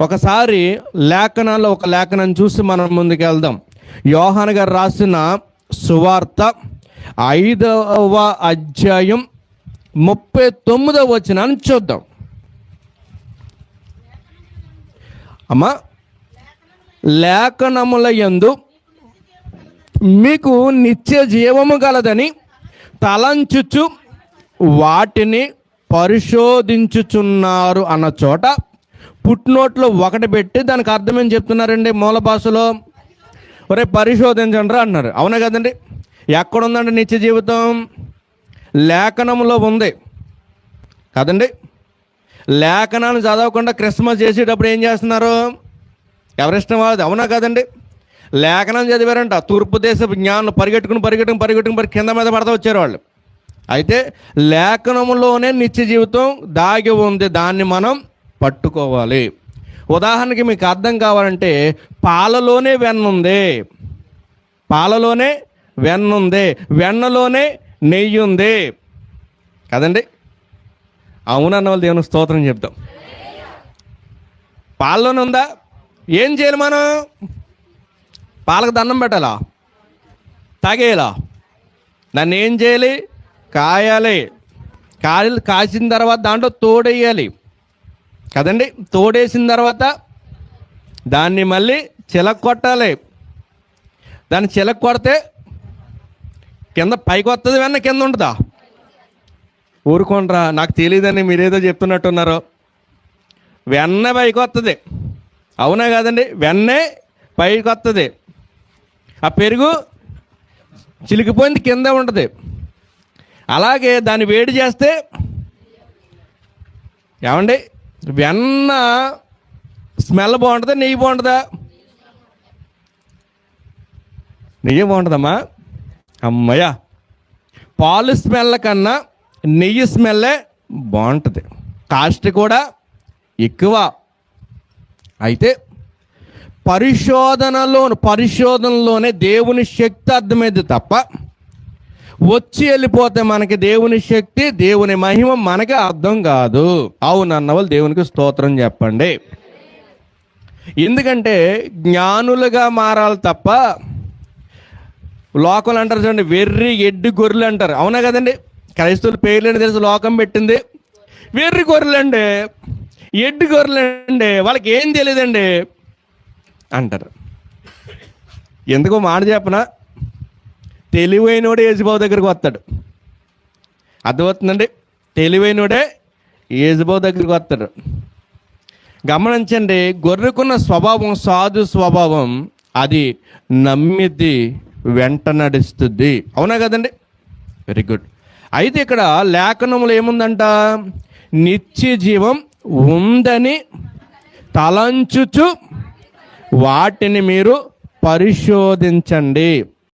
ఒకసారి లేఖనాల్లో ఒక లేఖనం చూసి మనం ముందుకు వెళ్దాం. యోహాను గారు రాసిన సువార్త 5వ అధ్యాయం 39వ వచనాన్ని చూద్దాం. అమ్మా, లేఖనముల యందు మీకు నిత్య జీవము గలదని తలంచుచు వాటిని పరిశోధించుచున్నారు అన్న చోట పుట్నోట్లో ఒకటి పెట్టి దానికి అర్థం ఏం చెప్తున్నారండి మూల భాషలో? ఒరే పరిశోధించండి రా అన్నారు. అవునా కదండి? ఎక్కడుందండి నిత్య జీవితం? లేఖనంలో ఉంది కదండి. లేఖనాలు చదవకుండా క్రిస్మస్ చేసేటప్పుడు ఏం చేస్తున్నారు? ఎవరిష్టం వాళ్ళది. అవునా కదండి? లేఖనం చదివారంట, తూర్పు దేశపు జ్ఞానం పరిగెట్టుకుని కింద మీద పడతా వచ్చారు వాళ్ళు. అయితే లేఖనంలోనే నిత్య జీవితం దాగి ఉంది, దాన్ని మనం పట్టుకోవాలి. ఉదాహరణకి మీకు అర్థం కావాలంటే పాలలోనే వెన్నుంది, పాలలోనే వెన్నుంది, వెన్నలోనే నెయ్యి ఉంది కదండి. అవునన్న వాళ్ళు దేవుని స్తోత్రం చెప్తాం. పాలలోనే ఉందా? ఏం చేయాలి మనం? పాలకు దండం పెట్టాలా? తాగేయాలా? దాన్ని ఏం చేయాలి? కాయాలి. కాసిన తర్వాత దాంట్లో తోడేయాలి కదండి. తోడేసిన తర్వాత దాన్ని మళ్ళీ చిలక్కొట్టాలి. దాన్ని చిలక్కొడితే కింద పైకి వస్తుంది, వెన్న కింద ఉంటుందా? ఊరుకోండ్రా, నాకు తెలియదని మీరేదో చెప్తున్నట్టున్నారు. వెన్న పైకి వస్తుంది. అవునా కాదండి? వెన్నే పైకి వస్తుంది. ఆ పెరుగు చిలికిపోయింది, కింద ఉంటుంది. అలాగే దాన్ని వేడి చేస్తే ఏమండి, వెన్న స్మెల్ బాగుంటుందా, నెయ్యి బాగుంటుందా? నెయ్యి బాగుంటుందమ్మా. అమ్మయ్య, పాలు స్మెల్ కన్నా నెయ్యి స్మెల్లే బాగుంటుంది, కాస్ట్ కూడా ఎక్కువ. అయితే పరిశోధనలోనే దేవుని శక్తి అర్థమైంది తప్ప వచ్చి వెళ్ళిపోతే మనకి దేవుని శక్తి, దేవుని మహిమ మనకి అర్థం కాదు. అవునన్న వాళ్ళు దేవునికి స్తోత్రం చెప్పండి. ఎందుకంటే జ్ఞానులుగా మారాలి తప్ప, లోకలు అంటారు చూడండి, వెర్రి ఎడ్డి గొర్రెలు అంటారు. అవునా కదండి? క్రైస్తవులు పేర్లేని తెలిసి లోకం పెట్టింది. వెర్రి గొర్రెలండి, ఎడ్డి గొర్రెలండి, వాళ్ళకి ఏం తెలియదండి అంటారు. ఎందుకో మాట చెప్పనా, తెలివైనోడే యేసుబాబు దగ్గరికి వస్తాడు. అర్థమవుతుందండి? తెలివైనోడే యేసుబాబు దగ్గరికి వస్తాడు. గమనించండి, గొర్రెకున్న స్వభావం, సాధు స్వభావం, అది నమ్మిది వెంట నడుస్తుంది. అవునా కదండి? Very good. అయితే ఇక్కడ లేఖనములు ఏముందంట? నిత్య జీవం ఉందని తలంచుచు వాటిని మీరు పరిశోధించండి.